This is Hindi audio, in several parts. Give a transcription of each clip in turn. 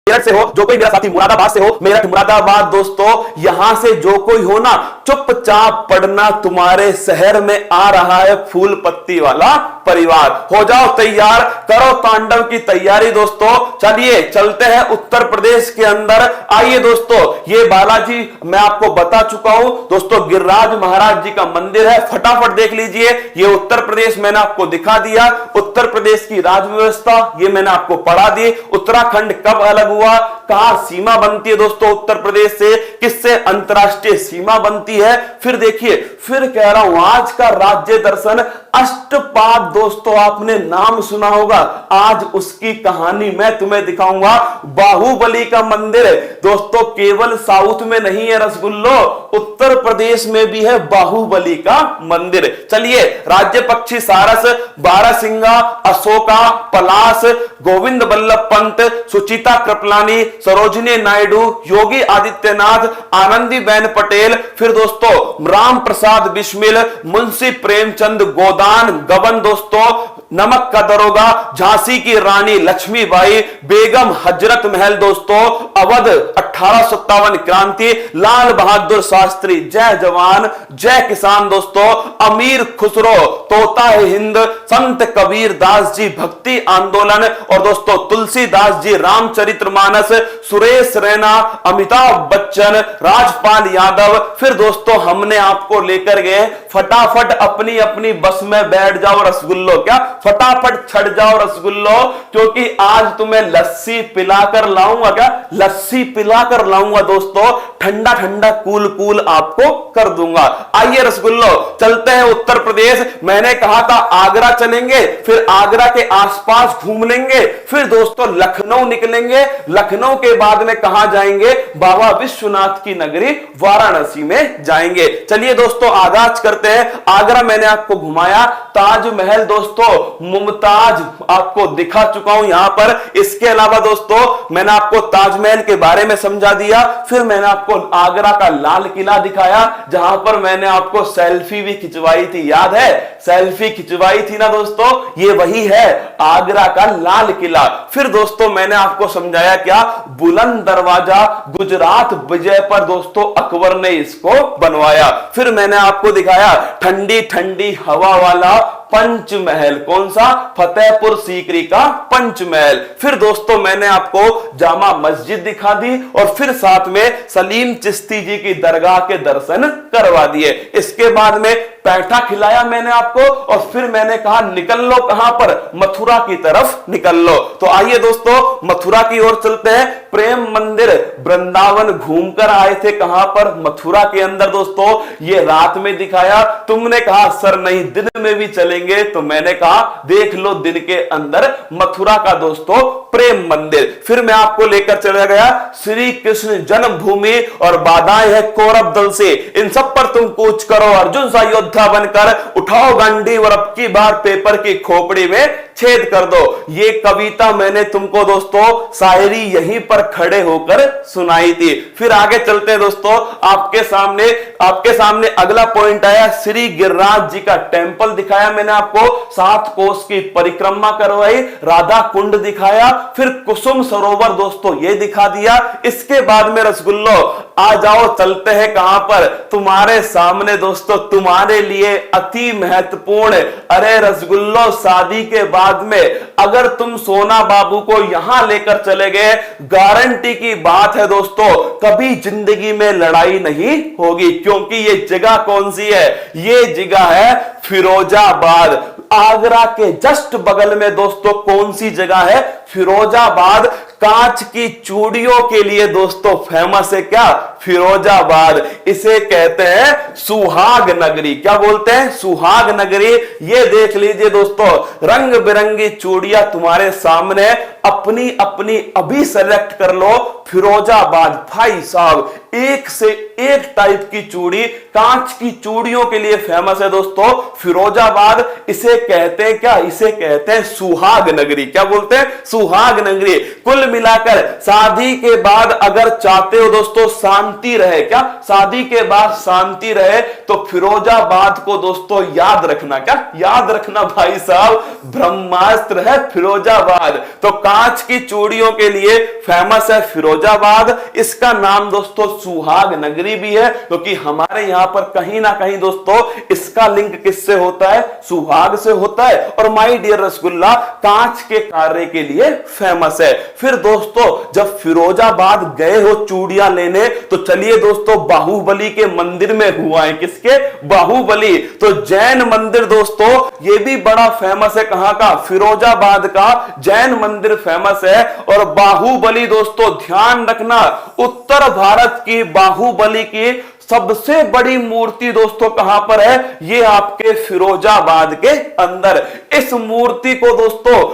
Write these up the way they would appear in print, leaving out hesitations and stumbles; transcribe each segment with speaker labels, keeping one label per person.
Speaker 1: मेरठ से हो, जो कोई मेरा साथी मुरादाबाद से हो, मेरठ मुरादाबाद दोस्तों, यहां से जो कोई हो ना, चुपचाप पढ़ना, तुम्हारे शहर में आ रहा है फूल पत्ती वाला परिवार। हो जाओ तैयार, करो तांडव की तैयारी दोस्तों। चलिए चलते हैं उत्तर प्रदेश के अंदर। आइए दोस्तों, ये बालाजी मैं आपको बता चुका हूं दोस्तों, गिरिराज महाराज जी का मंदिर है। फटाफट देख लीजिए, ये उत्तर प्रदेश मैंने आपको दिखा दिया। उत्तर प्रदेश की राज व्यवस्था ये मैंने आपको पढ़ा दी। उत्तराखंड कब अलग हुआ, कहां सीमा बनती है दोस्तों उत्तर प्रदेश से, किससे अंतरराष्ट्रीय सीमा बनती है। फिर देखिए, फिर कह रहा हूं आज का राज्य दर्शन अष्टपाद दोस्तों, आपने नाम सुना होगा, आज उसकी कहानी मैं तुम्हें दिखाऊंगा। बाहुबली का मंदिर दोस्तों केवल साउथ में नहीं है रसगुल्लो, उत्तर प्रदेश में भी है बाहुबली का मंदिर। चलिए, राज्य पक्षी सारस, बारहसिंगा, अशोका, पलाश, गोविंद बल्लभ पंत, सुचिता कृपलानी, सरोजिनी नायडू, योगी आदित्यनाथ, आनंदीबेन पटेल, फिर दोस्तों राम प्रसाद बिस्मिल, मुंशी प्रेमचंद गोदान गबन दोस्तों, नमक का दरोगा, झांसी की रानी लक्ष्मीबाई, बेगम हजरत महल दोस्तों, अवध 1857 क्रांति, लाल बहादुर शास्त्री, जय जवान जय किसान दोस्तों, अमीर खुसरो, तोता है हिंद, संत कबीर दास जी भक्ति आंदोलन, और दोस्तों तुलसीदास जी रामचरितमानस, सुरेश रैना, अमिताभ बच्चन, राजपाल यादव। फिर दोस्तों हमने आपको लेकर गए, फटाफट अपनी अपनी बस में बैठ जाओ रसगुल्लो, क्या फटाफट चढ़ जाओ रसगुल्लो, क्योंकि आज तुम्हें लस्सी पिलाकर लाऊंगा, क्या लस्सी पिलाकर लाऊंगा दोस्तों, ठंडा ठंडा कूल कूल आपको कर दूंगा। आइए रसगुल्लो, चलते हैं उत्तर प्रदेश। मैंने कहा था आगरा चलेंगे, फिर आगरा के आसपास घूम लेंगे, फिर दोस्तों लखनऊ निकलेंगे, लखनऊ के बाद में कहां जाएंगे, बाबा विश्वनाथ की नगरी वाराणसी में जाएंगे। चलिए दोस्तों आगाज करते हैं। आगरा मैंने आपको घुमाया, ताजमहल दोस्तों, मुमताज आपको दिखा चुका हूं यहां पर। इसके अलावा दोस्तों मैंने आपको ताजमहल के बारे में समझा दिया, फिर मैंने आपको आगरा का लाल किला दिखाया, जहां पर मैंने आपको सेल्फी भी खिंचवाई थी, याद है सेल्फी खिंचवाई थी ना दोस्तों, ये वही है आगरा का लाल किला। फिर दोस्तों मैंने आपको समझाया क्या, बुलंद दरवाजा, गुजरात विजय पर दोस्तों अकबर ने इसको बनवाया। फिर मैंने आपको दिखाया ठंडी ठंडी हवा वाला पंचमहल, कौन सा, फतेहपुर सीकरी का पंचमहल। फिर दोस्तों मैंने आपको जामा मस्जिद दिखा दी, और फिर साथ में सलीम चिश्ती जी की दरगाह के दर्शन करवा दिए। इसके बाद में पैठा खिलाया मैंने आपको, और फिर मैंने कहा निकल लो कहां पर, मथुरा की तरफ निकल लो। तो आइए दोस्तों मथुरा की ओर चलते हैं। प्रेम मंदिर वृंदावन घूमकर आए थे, कहां पर, मथुरा के अंदर दोस्तों, ये रात में दिखाया। तुमने कहा सर नहीं दिन में भी चलेंगे, तो मैंने कहा देख लो दिन के अंदर मथुरा का दोस्तों प्रेम मंदिर। फिर मैं आपको लेकर चला गया श्री कृष्ण जन्मभूमि, और बाधाएं है कौरव दल से, इन सब पर तुम कूच करो अर्जुन सा योद्धा बनकर, उठाओ गंडी और अब की बार पेपर की खोपड़ी में छेद कर दो। ये कविता मैंने तुमको दोस्तों शायरी यहीं पर खड़े होकर सुनाई थी। फिर आगे चलते हैं दोस्तों, आपके सामने अगला पॉइंट आया, श्री गिरिराज जी का टेंपल दिखाया मैंने आपको, 7 कोस की परिक्रमा करवाई, राधा कुंड दिखाया, फिर कुसुम सरोवर दोस्तों ये दिखा दिया। इसके बाद में रसगुल्लो आ जाओ, चलते हैं कहां पर, तुम्हारे सामने दोस्तों, तुम्हारे लिए अति महत्वपूर्ण, अरे रसगुल्लो शादी के बाद में अगर तुम सोना बाबू को यहां लेकर चले गए, गारंटी की बात है दोस्तों, कभी जिंदगी में लड़ाई नहीं होगी। क्योंकि ये जगह कौन सी है, ये जगह है फिरोजाबाद। आगरा के जस्ट बगल में दोस्तों कौन सी जगह है, फिरोजाबाद। कांच की चूड़ियों के लिए दोस्तों फेमस है, क्या, फिरोजाबाद। इसे कहते हैं सुहाग नगरी, क्या बोलते हैं, सुहाग नगरी। ये देख लीजिए दोस्तों, रंग बिरंगी चूड़ियां तुम्हारे सामने, अपनी अपनी अभी सेलेक्ट कर लो। फिरोजाबाद भाई साहब, एक से एक टाइप की चूड़ी, कांच की चूड़ियों के लिए फेमस है दोस्तों फिरोजाबाद। इसे कहते हैं क्या, इसे कहते हैं सुहाग नगरी। क्या बोलते हैं, सुहाग नगरी। कुल मिलाकर शादी के बाद अगर चाहते हो दोस्तों शांति रहे, क्या शादी के बाद शांति रहे, तो फिरोजाबाद को दोस्तों याद रखना, क्या याद रखना भाई साहब, ब्रह्मास्त्र है फिरोजाबाद। तो कांच की चूड़ियों के लिए फेमस है फिरोजाबाद। इसका नाम दोस्तों सुहाग नगरी भी है, क्योंकि हमारे यहां पर कहीं ना कहीं दोस्तों इसका लिंक किससे होता है, सुहाग से होता है। और माय डियर रसगुल्ला कांच के कार्य के लिए फेमस है। फिर दोस्तों जब फिरोजाबाद गए हो चूड़ियां लेने, तो चलिए दोस्तों बाहुबली के मंदिर में हुआ है। किसके, बाहुबली। तो जैन मंदिर दोस्तों ये भी बड़ा फेमस है। कहां का, फिरोजाबाद का जैन मंदिर फेमस है। और बाहुबली दोस्तों ध्यान रखना, उत्तर भारत की बाहुबली की सबसे बड़ी मूर्ति दोस्तों कहां पर है, ये आपके फिरोजाबाद के अंदर। इस मूर्ति को दोस्तों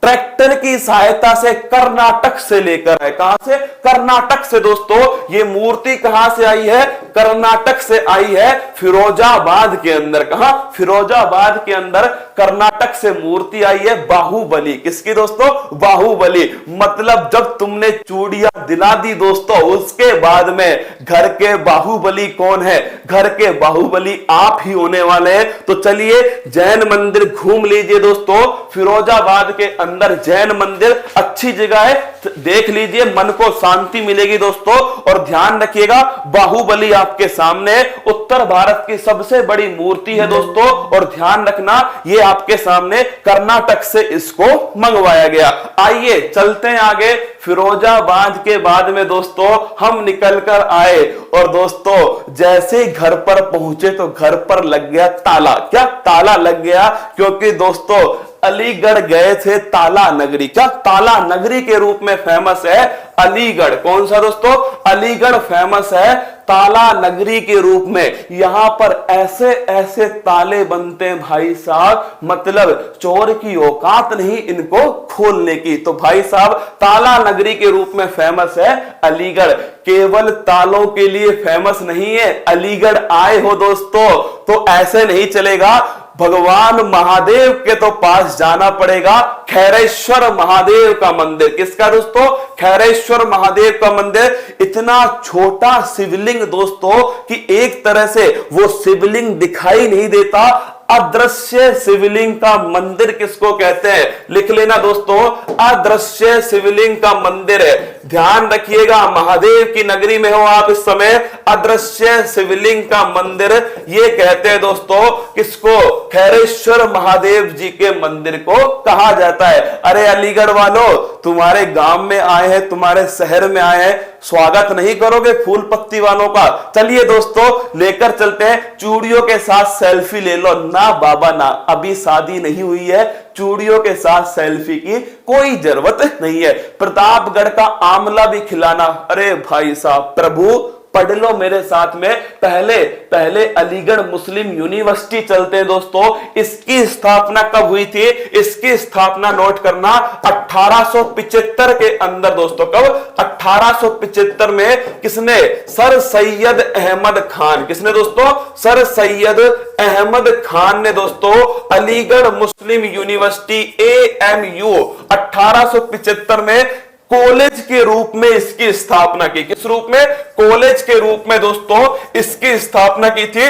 Speaker 1: ट्रैक्टर की सहायता से कर्नाटक से लेकर आए। कहां से, कर्नाटक से। दोस्तों ये मूर्ति कहां से आई है, कर्नाटक से आई है, फिरोजाबाद के अंदर। कहां, फिरोजाबाद के अंदर कर्नाटक से मूर्ति आई है बाहुबली। किसकी दोस्तों, बाहुबली। मतलब जब तुमने चूड़ियां दिला दी दोस्तों, उसके बाद में घर के बाहुबली कौन है, घर के बाहुबली आप ही होने वाले हैं। तो चलिए जैन मंदिर घूम लीजिए दोस्तों, फिरोजाबाद के अंदर जैन मंदिर अच्छी जगह है, देख लीजिए, मन को शांति मिलेगी दोस्तों। और ध्यान रखिएगा बाहुबली आपके सामने उत्तर भारत की सबसे बड़ी मूर्ति है दोस्तों। और ध्यान रखना ये आपके सामने कर्नाटक से इसको मंगवाया गया। आइए चलते हैं आगे। फिरोजाबाद के बाद में दोस्तों हम निकल कर आए, और दोस्तों जैसे घर पर पहुंचे तो घर पर लग गया ताला। क्या, ताला लग गया, क्योंकि दोस्तों अलीगढ़ गए थे ताला नगरी। क्या, ताला नगरी के रूप में फेमस है अलीगढ़। कौन सा दोस्तों, अलीगढ़ फेमस है ताला नगरी के रूप में। यहां पर ऐसे ऐसे ताले बनते हैं भाई साहब, मतलब चोर की औकात नहीं इनको खोलने की। तो भाई साहब ताला नगरी के रूप में फेमस है अलीगढ़। केवल तालों के लिए फेमस नहीं है, अलीगढ़ आए हो दोस्तों तो ऐसे नहीं चलेगा, भगवान महादेव के तो पास जाना पड़ेगा। खैरेश्वर महादेव का मंदिर। किसका दोस्तों, खैरेश्वर महादेव का मंदिर। इतना छोटा शिवलिंग दोस्तों कि एक तरह से वो शिवलिंग दिखाई नहीं देता। अदृश्य शिवलिंग का मंदिर किसको कहते हैं, लिख लेना दोस्तों, अदृश्य शिवलिंग का मंदिर है। ध्यान रखिएगा, महादेव की नगरी में हो आप इस समय, अदृश्य शिवलिंग का मंदिर ये कहते हैं दोस्तों किसको, खैरेश्वर महादेव जी के मंदिर को कहा जाता है। अरे अलीगढ़ वालों, तुम्हारे गांव में आए हैं, तुम्हारे शहर में आए हैं, स्वागत नहीं करोगे फूल पत्ती वालों का। चलिए दोस्तों लेकर चलते हैं, चूड़ियों के साथ सेल्फी ले लो। ना बाबा ना, अभी शादी नहीं हुई है, चूड़ियों के साथ सेल्फी की कोई जरूरत नहीं है। प्रतापगढ़ का आमला भी खिलाना। अरे भाई साहब, प्रभु पढ़ लो मेरे साथ में। पहले अलीगढ़ मुस्लिम यूनिवर्सिटी चलते हैं दोस्तों। इसकी स्थापना कब हुई थी, इसकी स्थापना नोट करना 1875 के अंदर दोस्तों। कब, 1875 में। किसने, सर सैयद अहमद खान। किसने दोस्तों, सर सैयद अहमद खान ने दोस्तों अलीगढ़ मुस्लिम यूनिवर्सिटी AMU 1875 में कॉलेज के रूप में इसकी स्थापना की। किस रूप में, कॉलेज के रूप में दोस्तों इसकी स्थापना की थी।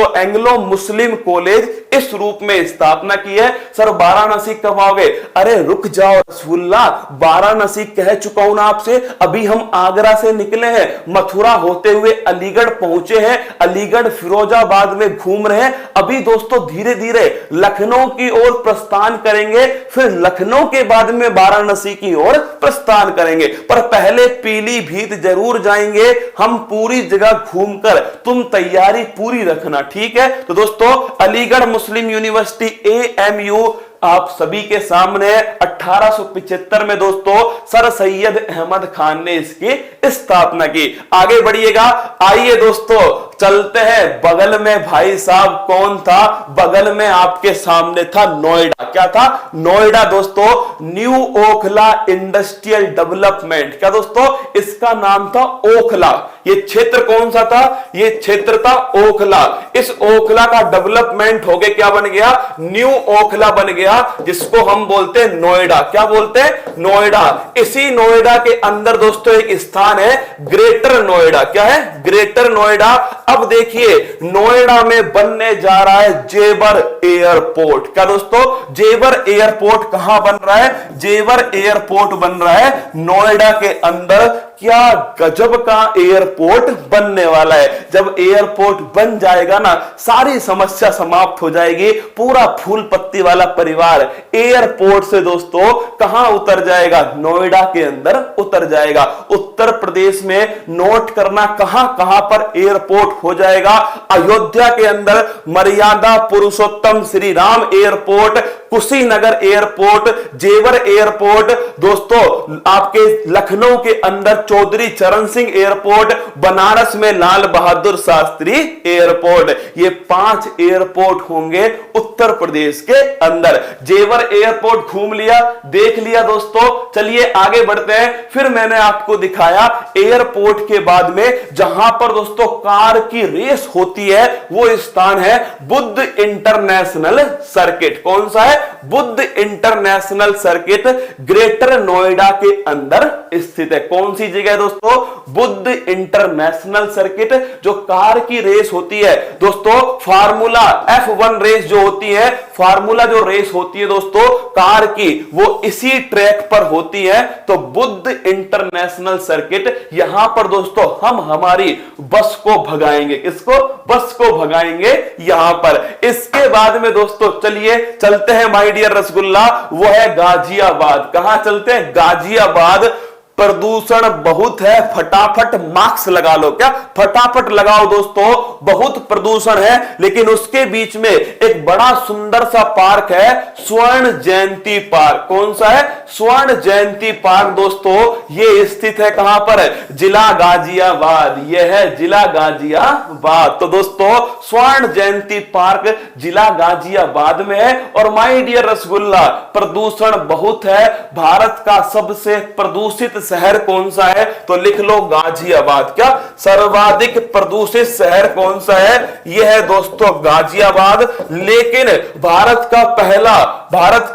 Speaker 1: एंग्लो मुस्लिम कॉलेज इस रूप में स्थापना की है। सर वाराणसी कब आओगे, अरे रुक जाओ रसगुल्ला, वाराणसी कह चुका हूं ना आपसे। अभी हम आगरा से निकले हैं, मथुरा होते हुए अलीगढ़ पहुंचे हैं, अलीगढ़ फिरोजाबाद में घूम रहे हैं। अभी दोस्तों धीरे धीरे लखनऊ की ओर प्रस्थान करेंगे, फिर लखनऊ के बाद में वाराणसी की ओर प्रस्थान करेंगे। पर पहले पीलीभीत जरूर जाएंगे हम, पूरी जगह घूमकर। तुम तैयारी पूरी रखना, ठीक है। तो दोस्तों अलीगढ़ मुस्लिम यूनिवर्सिटी AMU आप सभी के सामने 1875 में दोस्तों सर सैयद अहमद खान ने इसकी स्थापना की। आगे बढ़िएगा, आइए दोस्तों चलते हैं बगल में। भाई साहब कौन था, बगल में आपके सामने था नोएडा। क्या था, नोएडा दोस्तों, न्यू ओखला इंडस्ट्रियल डेवलपमेंट। क्या दोस्तों, इसका नाम था ओखला। ये क्षेत्र कौन सा था, ये क्षेत्र था ओखला। इस ओखला का डेवलपमेंट हो गया, क्या बन गया, न्यू ओखला बन गया। जिसको हम बोलते हैं नोएडा। क्या बोलते हैं? नोएडा। इसी नोएडा के अंदर दोस्तों एक स्थान है ग्रेटर नोएडा। क्या है? ग्रेटर नोएडा। अब देखिए नोएडा में बनने जा रहा है जेवर एयरपोर्ट। क्या दोस्तों? जेवर एयरपोर्ट कहां बन रहा है? जेवर एयरपोर्ट बन रहा है नोएडा के अंदर। क्या गजब का एयरपोर्ट बनने वाला है। जब एयरपोर्ट बन जाएगा ना, सारी समस्या समाप्त हो जाएगी। पूरा फूल पत्ती वाला परिवार एयरपोर्ट से दोस्तों कहां उतर जाएगा? नोएडा के अंदर उतर जाएगा। उत्तर प्रदेश में नोट करना कहां कहां पर एयरपोर्ट हो जाएगा। अयोध्या के अंदर मर्यादा पुरुषोत्तम श्री राम एयरपोर्ट, कुशीनगर एयरपोर्ट, जेवर एयरपोर्ट, दोस्तों आपके लखनऊ के अंदर चौधरी चरण सिंह एयरपोर्ट, बनारस में लाल बहादुर शास्त्री एयरपोर्ट। ये 5 एयरपोर्ट होंगे उत्तर प्रदेश के अंदर। जेवर एयरपोर्ट घूम लिया, देख लिया दोस्तों। चलिए आगे बढ़ते हैं। फिर मैंने आपको दिखाया एयरपोर्ट के बाद में जहां पर दोस्तों कार की रेस होती है, वो स्थान है बुद्ध इंटरनेशनल सर्किट। कौन सा है? Buddha international circuit greater Noida के अंदर स्थित है। कौन सी जगह है दोस्तों? Buddha international circuit. जो कार की रेस होती है दोस्तों, फार्मूला F1 रेस जो होती है, फार्मूला जो रेस होती है दोस्तों कार की, वो इसी ट्रैक पर होती है। तो बुद्ध इंटरनेशनल सर्किट, यहां पर दोस्तों हम हमारी बस को भगाएंगे। किसको? बस को भगाएंगे यहां पर। इसके बाद में दोस्तों चलिए चलते हैं माय डियर रसगुल्ला, वो है गाजियाबाद। कहां चलते हैं? गाजियाबाद। प्रदूषण बहुत है, फटाफट मास्क लगा लो। क्या? फटाफट लगाओ दोस्तों, बहुत प्रदूषण है। लेकिन उसके बीच में एक बड़ा सुंदर सा पार्क है, स्वर्ण जयंती पार्क। कौन सा है? स्वर्ण जयंती पार्क दोस्तों। ये स्थित है कहां पर? जिला गाजियाबाद। यह है जिला गाजियाबाद। तो दोस्तों स्वर्ण जयंती पार्क जिला गाजियाबाद में है। और माय डियर रसगुल्ला, प्रदूषण बहुत है, भारत का सबसे प्रदूषित शहर कौन सा है? तो लिख लो गाजियाबाद। क्या? सर्वाधिक प्रदूषित शहर कौन सा है? यह है दोस्तों गाजियाबाद। लेकिन भारत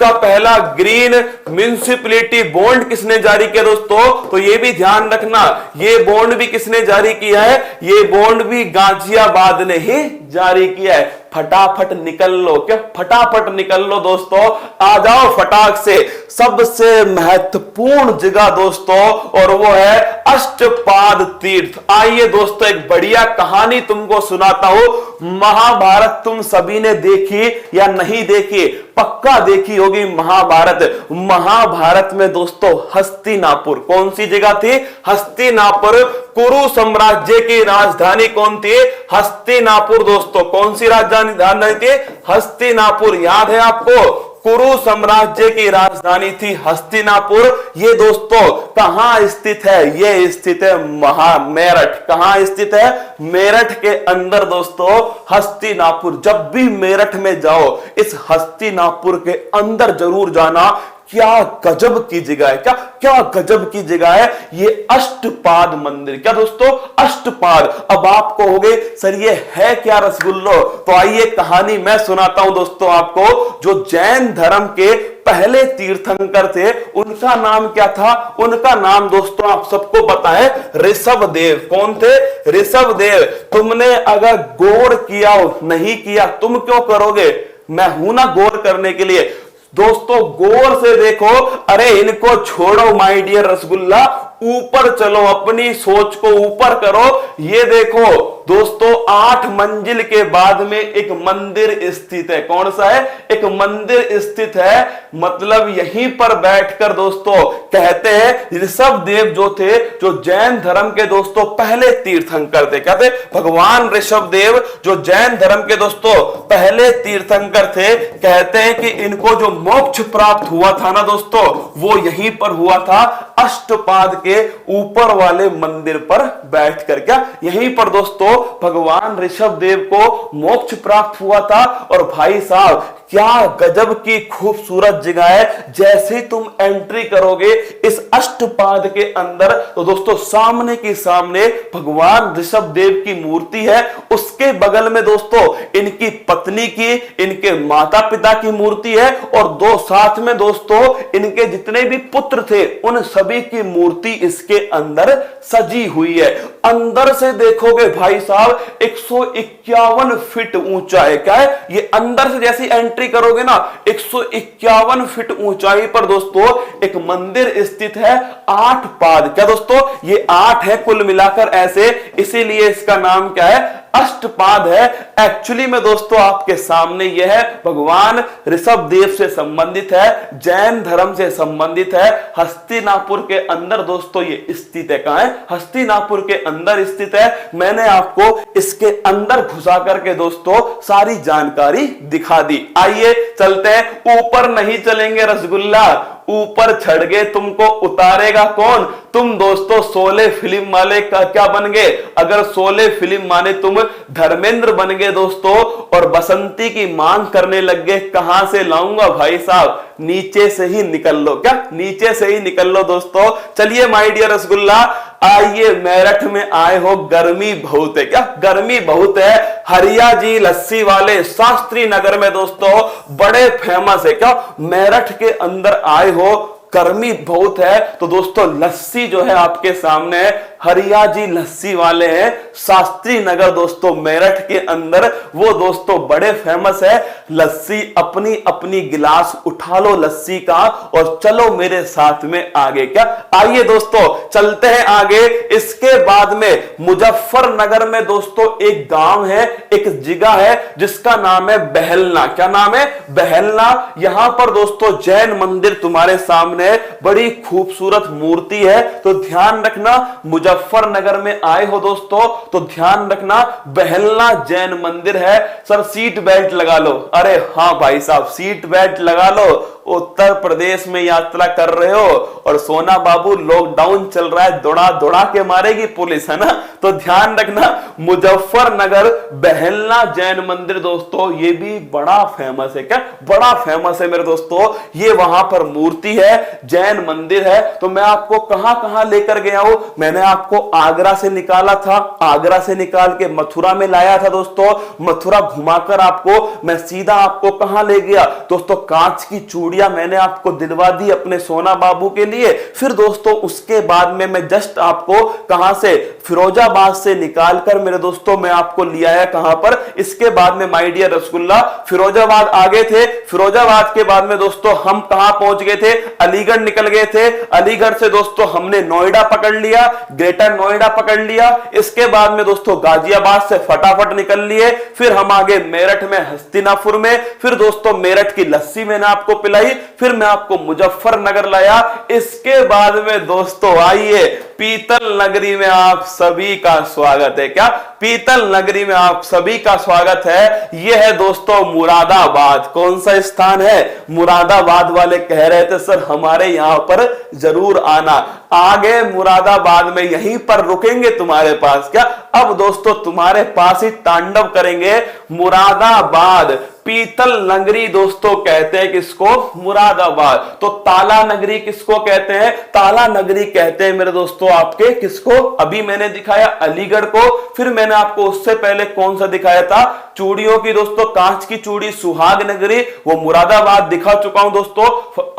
Speaker 1: का पहला ग्रीन म्युनिसिपैलिटी बॉन्ड किसने जारी किया दोस्तों? तो यह भी ध्यान रखना, यह बॉन्ड भी किसने जारी किया है? यह बॉन्ड भी गाजियाबाद ने ही जारी किया है। फटाफट निकल लो। क्या? फटाफट निकल लो दोस्तों, आ जाओ फटाक से। सबसे महत्वपूर्ण जगह दोस्तों, और वो है अष्टपाद तीर्थ। आइए दोस्तों एक बढ़िया कहानी तुमको सुनाता हूं। महाभारत तुम सभी ने देखी या नहीं देखी? पक्का देखी होगी महाभारत। महाभारत में दोस्तों हस्तिनापुर, कौन सी जगह थी? हस्तिनापुर। कुरु साम्राज्य की राजधानी कौन थी? हस्तिनापुर दोस्तों। कौन सी राजधानी थी? हस्तिनापुर। याद है आपको? कुरु साम्राज्य की राजधानी थी हस्तिनापुर। ये दोस्तों कहां स्थित है? ये स्थित है मेरठ। कहां स्थित है? मेरठ के अंदर दोस्तों हस्तिनापुर। जब भी मेरठ में जाओ, इस हस्तिनापुर के अंदर जरूर जाना। क्या गजब की जगह है। क्या गजब की जगह है। ये अष्टपाद मंदिर। क्या दोस्तों? अष्टपाद। अब आप कहोगे सर ये है क्या रसगुल्लो? तो आइए कहानी मैं सुनाता हूं दोस्तों आपको। जो जैन धर्म के पहले तीर्थंकर थे, उनका नाम क्या था? उनका नाम दोस्तों आप सबको पता है, ऋषभ देव। कौन थे? ऋषभ देव। तुमने अगर गौर किया नहीं किया, तुम क्यों करोगे? मैं हूं ना गौर करने के लिए। दोस्तों गौर से देखो। अरे इनको छोड़ो माय डियर रसगुल्ला, ऊपर चलो, अपनी सोच को ऊपर करो। ये देखो दोस्तों 8 मंजिल के बाद में एक मंदिर स्थित है। कौन सा है? एक मंदिर स्थित है। मतलब यहीं पर बैठकर दोस्तों कहते हैं ऋषभ देव जो थे, जो जैन धर्म के दोस्तों पहले तीर्थंकर थे। क्या थे? भगवान ऋषभ देव जो जैन धर्म के दोस्तों पहले तीर्थंकर थे। कहते हैं कि इनको जो मोक्ष प्राप्त हुआ था ना दोस्तों, वो यहीं पर हुआ था, अष्टपाद के ऊपर वाले मंदिर पर बैठकर। क्या? यहीं पर दोस्तों भगवान ऋषभ देव को मोक्ष प्राप्त हुआ था। और भाई साहब क्या गजब की खूबसूरत जगह है। जैसे ही तुम एंट्री करोगे इस अष्टपाद के अंदर तो दोस्तों सामने की सामने भगवान ऋषभ देव की मूर्ति है, उसके बगल में दोस्तों इनकी पत्नी की, इनके माता पिता की मूर्ति है, और दो साथ में दोस्तों इनके जितने भी पुत्र थे उन सभी की मूर्ति इसके अंदर सजी हुई है। अंदर से देखोगे भाई साहब 151 फीट ऊंचा है। क्या है ये? अंदर से जैसी एंट्री करोगे ना 151 फीट ऊंचाई पर दोस्तों एक मंदिर स्थित है। 8 पाद, क्या दोस्तों ये 8 है कुल मिलाकर ऐसे, इसीलिए इसका नाम क्या है? अष्टपाद है। एक्चुअली में दोस्तों आपके सामने यह है भगवान ऋषभ देव से संबंधित है, जैन धर्म से संबंधित है, हस्तिनापुर के अंदर दोस्तों ये स्थित है। कहां है? हस्तिनापुर के अंदर स्थित है। मैंने आपको इसके अंदर घुसा करके दोस्तों सारी जानकारी दिखा दी। आइए चलते हैं। ऊपर नहीं चलेंगे रसगुल्ला, ऊपर चढ़ गए तुमको उतारेगा कौन? तुम दोस्तों शोले फिल्म वाले का क्या बन गए? अगर शोले फिल्म माने तुम धर्मेंद्र बन गए दोस्तों और बसंती की मांग करने लग गए, कहां से लाऊंगा भाई साहब? नीचे से ही निकल लो। क्या? नीचे से ही निकल लो दोस्तों। चलिए माय डियर रसगुल्ला, आइए मेरठ में आए हो, गर्मी बहुत है। क्या? गर्मी बहुत है। हरिया जी लस्सी वाले शास्त्री नगर में दोस्तों बड़े फेमस है। क्या? मेरठ के अंदर आए हो, गर्मी बहुत है, तो दोस्तों लस्सी जो है आपके सामने है। हरिया जी लस्सी वाले हैं शास्त्री नगर दोस्तों मेरठ के अंदर, वो दोस्तों बड़े फेमस है। लस्सी अपनी अपनी गिलास उठा लो लस्सी का और चलो मेरे साथ में आगे। क्या? आइए दोस्तों चलते हैं आगे। इसके बाद में मुजफ्फरनगर में दोस्तों एक गांव है, एक जगह है जिसका नाम है बहलना। क्या नाम है? बहलना। यहां पर दोस्तों जैन मंदिर तुम्हारे सामने बड़ी खूबसूरत मूर्ति है, तो ध्यान रखना मुजफ्फरनगर में आए हो दोस्तों तो ध्यान रखना बहलना जैन मंदिर है। सर सीट बेल्ट लगा लो। अरे हाँ भाई साहब सीट बेल्ट लगा लो। उत्तर प्रदेश में यात्रा कर रहे हो और सोना बाबू लॉकडाउन चल रहा है, दौड़ा दौड़ा के मारेगी पुलिस, है ना? तो ध्यान रखना मुजफ्फरनगर बहलना जैन मंदिर दोस्तों ये भी बड़ा फेमस है। क्या? बड़ा फेमस है मेरे दोस्तों। ये वहां पर मूर्ति है, जैन मंदिर है। तो मैं आपको कहां कहां लेकर गया हूं? मैंने आपको आगरा से निकाला था, आगरा से निकाल के मथुरा में लाया था दोस्तों। मथुरा घुमाकर आपको मैं सीधा आपको कहां ले गया दोस्तों? कांच की चूड़ियां मैंने आपको दिलवा दी अपने सोना बाबू के लिए। फिर दोस्तों उसके बाद में मैं जस्ट आपको कहां से? फिरोजाबाद से निकालकर मेरे दोस्तों मैं आपको लिया है कहां पर? इसके बाद में माय डियर रसगुल्ला फिरोजाबाद आ गए थे। फिरोजाबाद के बाद में दोस्तों हम कहां पहुंच गए थे? अलीगढ़ निकल गए थे। अलीगढ़ से दोस्तों हमने नोएडा पकड़ लिया, ग्रेटर नोएडा पकड़ लिया। इसके बाद में दोस्तों गाजियाबाद से फटाफट निकल लिए। फिर हम आगे मेरठ में हस्तिनापुर में, फिर दोस्तों मेरठ की लस्सी मैंने आपको पिलाई, फिर मैं आपको मुजफ्फरनगर लाया। इसके बाद में दोस्तों आइए पीतल नगरी में आप सभी का स्वागत है। क्या? पीतल नगरी में आप सभी का स्वागत है। यह है दोस्तों मुरादाबाद। कौन सा स्थान है? मुरादाबाद वाले कह रहे थे सर हमारे यहां पर जरूर आना। आगे मुरादाबाद में यहीं पर रुकेंगे तुम्हारे पास। क्या? अब दोस्तों तुम्हारे पास ही तांडव करेंगे। मुरादाबाद पीतल नगरी दोस्तों कहते हैं किसको? मुरादाबाद। तो ताला नगरी किसको कहते हैं? ताला नगरी कहते हैं मेरे दोस्तों आपके किसको? अभी मैंने दिखाया अलीगढ़ को, फिर मैंने आपको उससे पहले कौन सा दिखाया था? चूड़ियों की दोस्तों कांच की चूड़ी सुहाग नगरी, वो मुरादाबाद दिखा चुका हूं दोस्तों।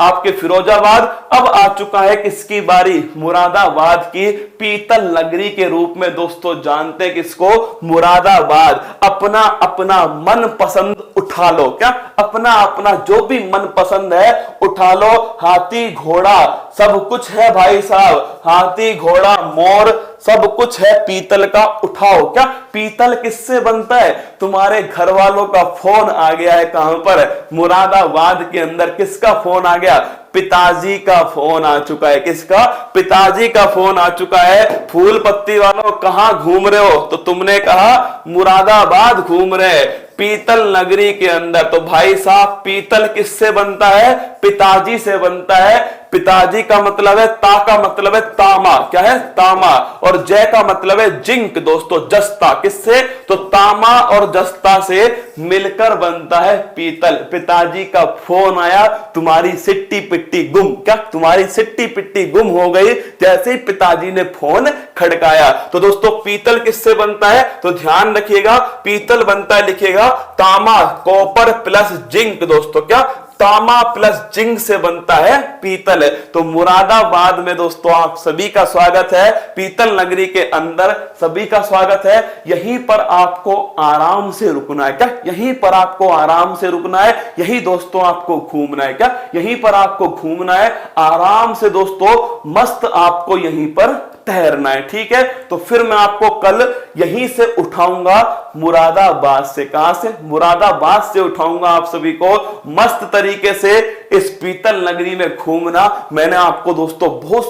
Speaker 1: आपके फिरोजाबाद। अब आ चुका है किसकी बारी? मुरादाबाद की पीतल नगरी के रूप में दोस्तों जानते हैं किसको? मुरादाबाद। अपना अपना मन पसंद उठा लो। क्या? अपना अपना जो भी मन पसंद है उठा लो। हाथी घोड़ा सब कुछ है भाई साहब, हाथी घोड़ा मोर सब कुछ है पीतल का, उठाओ। क्या? पीतल किससे बनता है? तुम्हारे घर वालों का फोन आ गया है। कहां पर? मुरादाबाद के अंदर। किसका फोन आ गया? पिताजी का फोन आ चुका है। किसका? पिताजी का फोन आ चुका है। फूल पत्ती वालों कहां घूम रहे हो? तो तुमने कहा मुरादाबाद घूम रहे, पीतल नगरी के अंदर। तो भाई साहब पीतल किससे बनता है? पिताजी से बनता है। पिताजी का मतलब है, ता का मतलब है तामा, क्या है तामा, और जय का मतलब है जिंक दोस्तों, जस्ता। किससे? तो तामा और जस्ता से मिलकर बनता है पीतल। पिताजी का फोन आया, तुम्हारी सिट्टी पिट्टी गुम, क्या तुम्हारी सिट्टी पिट्टी गुम हो गई जैसे ही पिताजी ने फोन खड़काया। तो दोस्तों पीतल किससे बनता है? तो ध्यान रखिएगा, पीतल बनता है, लिखिएगा तामा, कॉपर प्लस जिंक दोस्तों, क्या तामा प्लस जिंक से बनता है पीतल। तो मुरादाबाद में दोस्तों आप सभी का स्वागत है, पीतल नगरी के अंदर सभी का स्वागत है। यहीं पर आपको आराम से रुकना है, क्या यहीं पर आपको आराम से रुकना है, यही दोस्तों आपको घूमना है, क्या यहीं पर आपको घूमना है आराम से दोस्तों, मस्त आपको यहीं पर ठहरना है, ठीक है। तो फिर मैं आपको कल यहीं से उठाऊंगा मुरादाबाद से। कहां से? मुरादाबाद से उठाऊंगा आप सभी को, मस्त तरीके से इस पीतल नगरी में घूमना। मैंने आपको दोस्तों बहुत